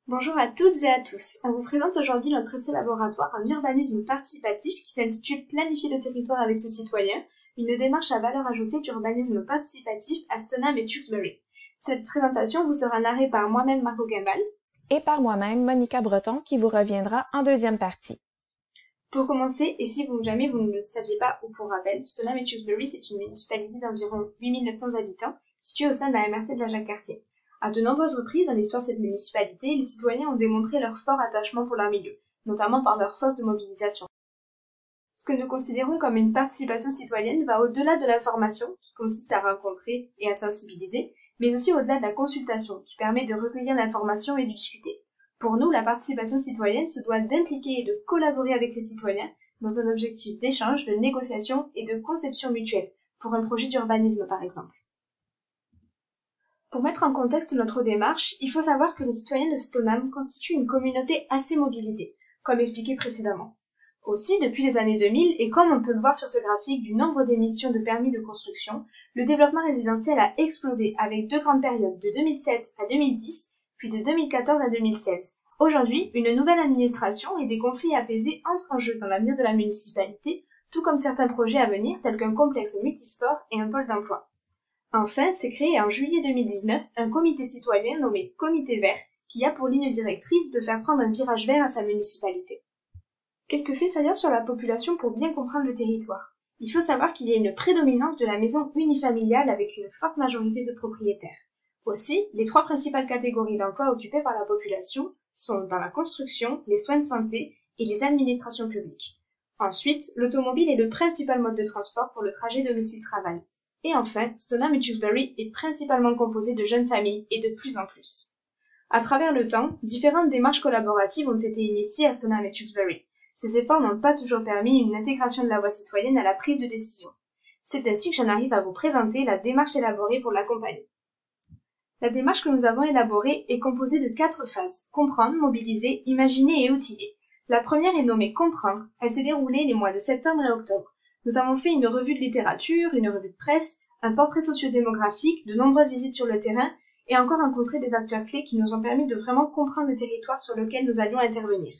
Bonjour à toutes et à tous. On vous présente aujourd'hui notre essai laboratoire en urbanisme participatif qui s'intitule Planifier le territoire avec ses citoyens, une démarche à valeur ajoutée d'urbanisme participatif à Stoneham et Tewkesbury. Cette présentation vous sera narrée par moi-même Margot Gimbal. Et par moi-même, Monica Breton, qui vous reviendra en deuxième partie. Pour commencer, et si jamais vous ne le saviez pas, ou pour rappel, Stoneham et Tewkesbury, c'est une municipalité d'environ 8900 habitants, située au sein de la MRC de la Jacques-Cartier. À de nombreuses reprises dans l'histoire de cette municipalité, les citoyens ont démontré leur fort attachement pour leur milieu, notamment par leur force de mobilisation. Ce que nous considérons comme une participation citoyenne va au-delà de l'information, qui consiste à rencontrer et à sensibiliser, mais aussi au-delà de la consultation, qui permet de recueillir l'information et de discuter. Pour nous, la participation citoyenne se doit d'impliquer et de collaborer avec les citoyens dans un objectif d'échange, de négociation et de conception mutuelle, pour un projet d'urbanisme par exemple. Pour mettre en contexte notre démarche, il faut savoir que les citoyens de Stoneham constituent une communauté assez mobilisée, comme expliqué précédemment. Aussi, depuis les années 2000, et comme on peut le voir sur ce graphique du nombre d'émissions de permis de construction, le développement résidentiel a explosé avec deux grandes périodes de 2007 à 2010, puis de 2014 à 2016. Aujourd'hui, une nouvelle administration et des conflits apaisés entrent en jeu dans l'avenir de la municipalité, tout comme certains projets à venir tels qu'un complexe multisport et un pôle d'emploi. Enfin, s'est créé en juillet 2019 un comité citoyen nommé Comité Vert qui a pour ligne directrice de faire prendre un virage vert à sa municipalité. Quelques faits saillants sur la population pour bien comprendre le territoire. Il faut savoir qu'il y a une prédominance de la maison unifamiliale avec une forte majorité de propriétaires. Aussi, les trois principales catégories d'emplois occupées par la population sont dans la construction, les soins de santé et les administrations publiques. Ensuite, l'automobile est le principal mode de transport pour le trajet domicile-travail. Et enfin, Stoneham et Tewkesbury est principalement composé de jeunes familles et de plus en plus. À travers le temps, différentes démarches collaboratives ont été initiées à Stoneham et Tewkesbury. Ces efforts n'ont pas toujours permis une intégration de la voix citoyenne à la prise de décision. C'est ainsi que j'en arrive à vous présenter la démarche élaborée pour l'accompagner. La démarche que nous avons élaborée est composée de 4 phases: comprendre, mobiliser, imaginer et outiller. La première est nommée comprendre. Elle s'est déroulée les mois de septembre et octobre. Nous avons fait une revue de littérature, une revue de presse, un portrait sociodémographique, de nombreuses visites sur le terrain et encore rencontré des acteurs clés qui nous ont permis de vraiment comprendre le territoire sur lequel nous allions intervenir.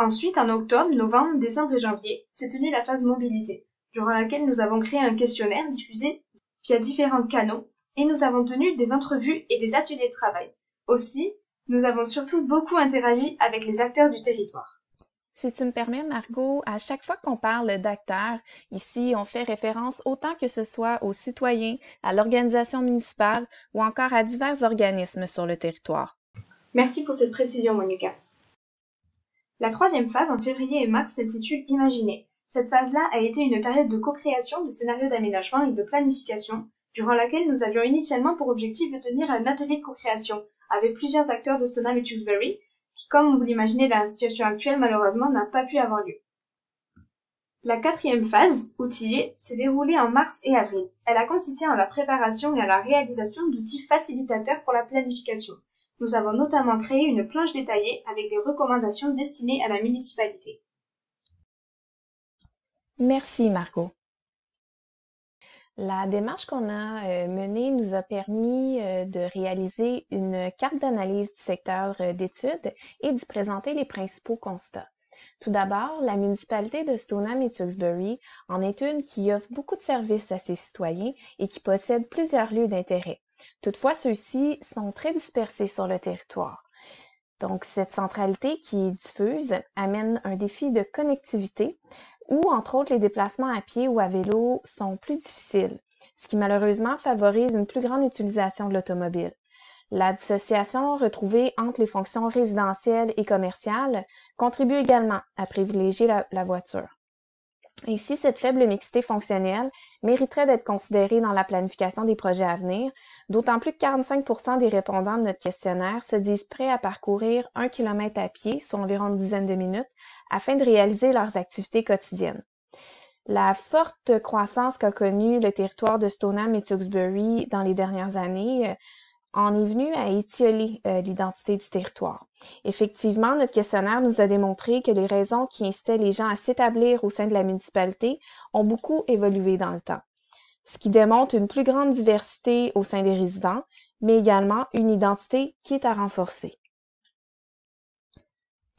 Ensuite, en octobre, novembre, décembre et janvier, s'est tenue la phase mobilisée, durant laquelle nous avons créé un questionnaire diffusé via différents canaux et nous avons tenu des entrevues et des ateliers de travail. Aussi, nous avons surtout beaucoup interagi avec les acteurs du territoire. Si tu me permets, Margot, à chaque fois qu'on parle d'acteurs, ici, on fait référence autant que ce soit aux citoyens, à l'organisation municipale ou encore à divers organismes sur le territoire. Merci pour cette précision, Monica. La troisième phase, en février et mars, s'intitule Imaginer. Cette phase-là a été une période de co-création de scénarios d'aménagement et de planification, durant laquelle nous avions initialement pour objectif de tenir un atelier de co-création avec plusieurs acteurs de Stoneham et Tewkesbury, qui, comme vous l'imaginez dans la situation actuelle, malheureusement, n'a pas pu avoir lieu. La quatrième phase, outiller, s'est déroulée en mars et avril. Elle a consisté en la préparation et à la réalisation d'outils facilitateurs pour la planification. Nous avons notamment créé une planche détaillée avec des recommandations destinées à la municipalité. Merci, Margot. La démarche qu'on a menée nous a permis de réaliser une carte d'analyse du secteur d'études et d'y présenter les principaux constats. Tout d'abord, la municipalité de Stoneham et Tewkesbury en est une qui offre beaucoup de services à ses citoyens et qui possède plusieurs lieux d'intérêt. Toutefois, ceux-ci sont très dispersés sur le territoire. Donc, cette centralité qui est diffuse amène un défi de connectivité où, entre autres, les déplacements à pied ou à vélo sont plus difficiles, ce qui malheureusement favorise une plus grande utilisation de l'automobile. La dissociation retrouvée entre les fonctions résidentielles et commerciales contribue également à privilégier la voiture. Ainsi, cette faible mixité fonctionnelle mériterait d'être considérée dans la planification des projets à venir, d'autant plus que 45% des répondants de notre questionnaire se disent prêts à parcourir 1 km à pied, soit environ une dizaine de minutes, afin de réaliser leurs activités quotidiennes. La forte croissance qu'a connue le territoire de Stoneham et Tewkesbury dans les dernières années en est venu à étioler l'identité du territoire. Effectivement, notre questionnaire nous a démontré que les raisons qui incitaient les gens à s'établir au sein de la municipalité ont beaucoup évolué dans le temps, ce qui démontre une plus grande diversité au sein des résidents, mais également une identité qui est à renforcer.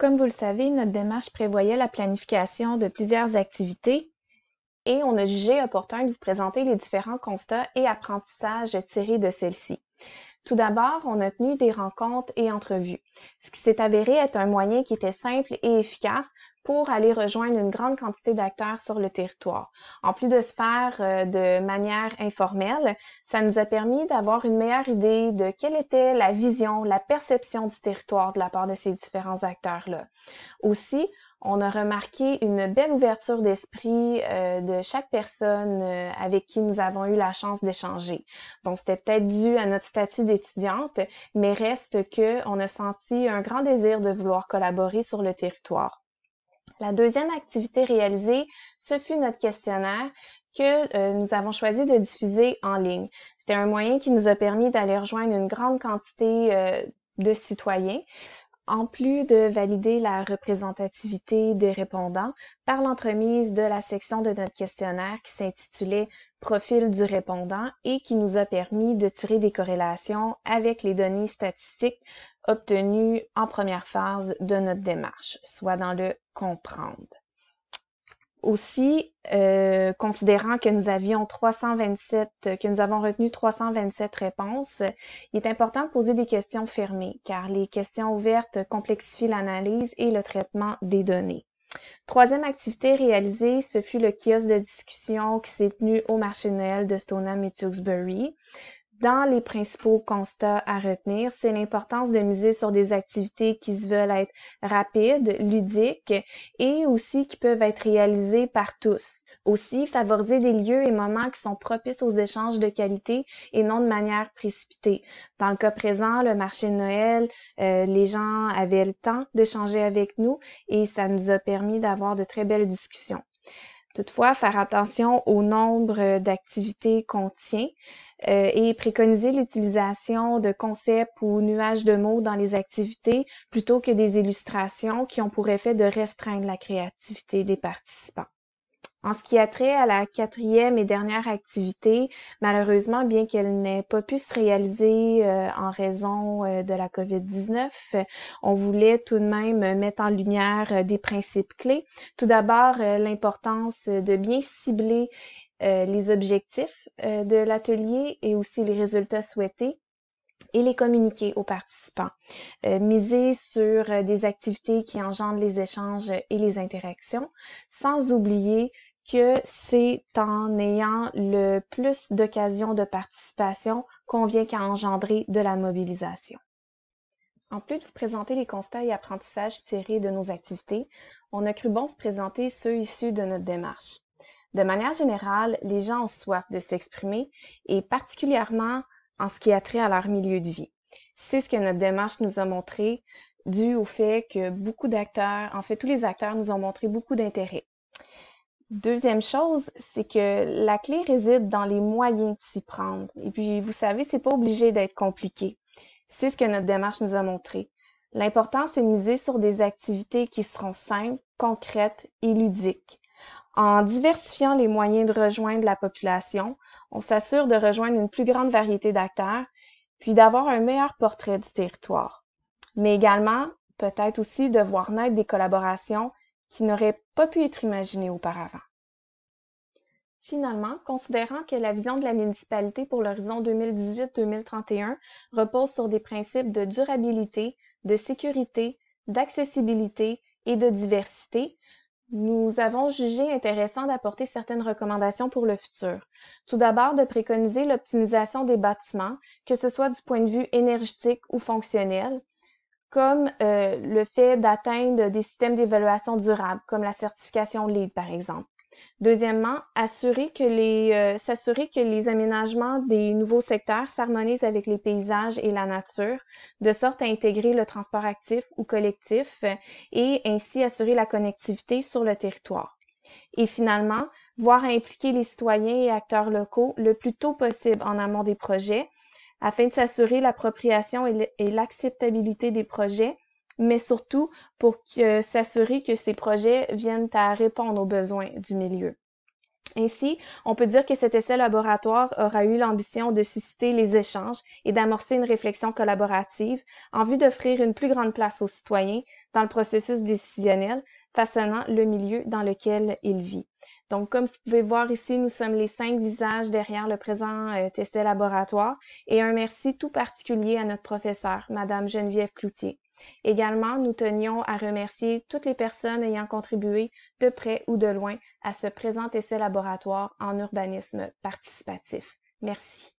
Comme vous le savez, notre démarche prévoyait la planification de plusieurs activités et on a jugé opportun de vous présenter les différents constats et apprentissages tirés de celles-ci. Tout d'abord, on a tenu des rencontres et entrevues, ce qui s'est avéré être un moyen qui était simple et efficace pour aller rejoindre une grande quantité d'acteurs sur le territoire. En plus de se faire de manière informelle, ça nous a permis d'avoir une meilleure idée de quelle était la vision, la perception du territoire de la part de ces différents acteurs-là. Aussi, on a remarqué une belle ouverture d'esprit de chaque personne avec qui nous avons eu la chance d'échanger. Bon, c'était peut-être dû à notre statut d'étudiante, mais reste qu'on a senti un grand désir de vouloir collaborer sur le territoire. La deuxième activité réalisée, ce fut notre questionnaire que nous avons choisi de diffuser en ligne. C'était un moyen qui nous a permis d'aller rejoindre une grande quantité de citoyens, en plus de valider la représentativité des répondants par l'entremise de la section de notre questionnaire qui s'intitulait Profil du répondant et qui nous a permis de tirer des corrélations avec les données statistiques obtenues en première phase de notre démarche, soit dans le comprendre. Aussi, considérant que nous avons retenu 327 réponses, il est important de poser des questions fermées, car les questions ouvertes complexifient l'analyse et le traitement des données. Troisième activité réalisée, ce fut le kiosque de discussion qui s'est tenu au marché de Noël de Stoneham et Tewkesbury. Dans les principaux constats à retenir, c'est l'importance de miser sur des activités qui se veulent être rapides, ludiques et aussi qui peuvent être réalisées par tous. Aussi, favoriser des lieux et moments qui sont propices aux échanges de qualité et non de manière précipitée. Dans le cas présent, le marché de Noël, les gens avaient le temps d'échanger avec nous et ça nous a permis d'avoir de très belles discussions. Toutefois, faire attention au nombre d'activités qu'on tient et préconiser l'utilisation de concepts ou nuages de mots dans les activités plutôt que des illustrations qui ont pour effet de restreindre la créativité des participants. En ce qui a trait à la quatrième et dernière activité, malheureusement, bien qu'elle n'ait pas pu se réaliser en raison de la COVID-19, on voulait tout de même mettre en lumière des principes clés. Tout d'abord, l'importance de bien cibler les objectifs de l'atelier et aussi les résultats souhaités et les communiquer aux participants. Miser sur des activités qui engendrent les échanges et les interactions, sans oublier que c'est en ayant le plus d'occasions de participation qu'on vient qu'à engendrer de la mobilisation. En plus de vous présenter les constats et apprentissages tirés de nos activités, on a cru bon vous présenter ceux issus de notre démarche. De manière générale, les gens ont soif de s'exprimer et particulièrement en ce qui a trait à leur milieu de vie. C'est ce que notre démarche nous a montré, dû au fait que beaucoup d'acteurs, en fait tous les acteurs nous ont montré beaucoup d'intérêt. Deuxième chose, c'est que la clé réside dans les moyens de s'y prendre. Et puis, vous savez, c'est pas obligé d'être compliqué. C'est ce que notre démarche nous a montré. L'important, c'est de miser sur des activités qui seront simples, concrètes et ludiques. En diversifiant les moyens de rejoindre la population, on s'assure de rejoindre une plus grande variété d'acteurs, puis d'avoir un meilleur portrait du territoire. Mais également, peut-être aussi de voir naître des collaborations qui n'auraient pas pu être imaginées auparavant. Finalement, considérant que la vision de la municipalité pour l'horizon 2018-2031 repose sur des principes de durabilité, de sécurité, d'accessibilité et de diversité, nous avons jugé intéressant d'apporter certaines recommandations pour le futur. Tout d'abord, de préconiser l'optimisation des bâtiments, que ce soit du point de vue énergétique ou fonctionnel, comme le fait d'atteindre des systèmes d'évaluation durable, comme la certification LEED par exemple. Deuxièmement, s'assurer que les aménagements des nouveaux secteurs s'harmonisent avec les paysages et la nature, de sorte à intégrer le transport actif ou collectif et ainsi assurer la connectivité sur le territoire. Et finalement, voir à impliquer les citoyens et acteurs locaux le plus tôt possible en amont des projets, afin de s'assurer l'appropriation et l'acceptabilité des projets, mais surtout pour s'assurer que ces projets viennent à répondre aux besoins du milieu. Ainsi, on peut dire que cet essai laboratoire aura eu l'ambition de susciter les échanges et d'amorcer une réflexion collaborative en vue d'offrir une plus grande place aux citoyens dans le processus décisionnel, façonnant le milieu dans lequel il vit. Donc, comme vous pouvez voir ici, nous sommes les 5 visages derrière le présent essai laboratoire et un merci tout particulier à notre professeure, Madame Geneviève Cloutier. Également, nous tenions à remercier toutes les personnes ayant contribué de près ou de loin à ce présent essai laboratoire en urbanisme participatif. Merci.